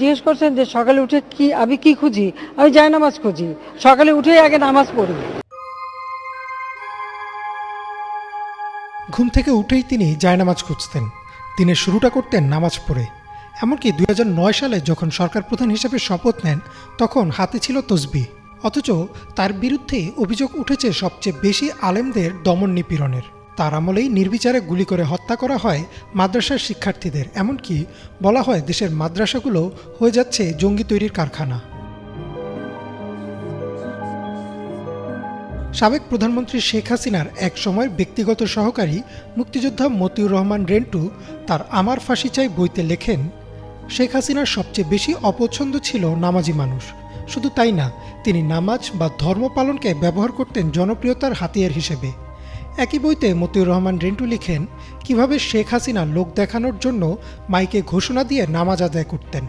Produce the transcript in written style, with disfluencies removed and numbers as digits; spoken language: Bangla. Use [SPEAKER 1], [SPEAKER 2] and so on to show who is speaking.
[SPEAKER 1] জিজ্ঞেস করছেন যে সকালে উঠে কি আমি কি খুঁজি, আমি জায়নামাজ খুঁজি। সকালে উঠে আগে নামাজ পড়ি।
[SPEAKER 2] ঘুম থেকে উঠেই তিনি জায়নামাজ খুঁজতেন। দিনের শুরুটা করতেন নামাজ পড়ে। এমনকি 2009 সালে যখন সরকার প্রধান হিসেবে শপথ নেন তখন হাতে ছিল তসবিহ। অথচ তার বিরুদ্ধে অভিযোগ উঠেছে সবচেয়ে বেশি আলেমদের দমন নিপীড়নের। তার আমলেই নির্বিচারে গুলি করে হত্যা করা হয় মাদ্রাসার শিক্ষার্থীদের। এমনকি বলা হয় দেশের মাদ্রাসাগুলো হয়ে যাচ্ছে জঙ্গি তৈরির কারখানা। সাবেক প্রধানমন্ত্রী শেখ হাসিনার এক সময়ের ব্যক্তিগত সহকারী মুক্তিযোদ্ধা মতিউর রহমান রেন্টু তার আমার ফাঁসি চাই বইতে লেখেন, শেখ হাসিনার সবচেয়ে বেশি অপছন্দ ছিল নামাজি মানুষ। শুধু তাই না, তিনি নামাজ বা ধর্ম পালনকে ব্যবহার করতেন জনপ্রিয়তার হাতিয়ার হিসেবে। একই বইতে মতিউর রহমান রেন্টু লিখেন কিভাবে শেখ হাসিনা লোক দেখানোর জন্য মাইকে ঘোষণা দিয়ে নামাজ আদায় করতেন।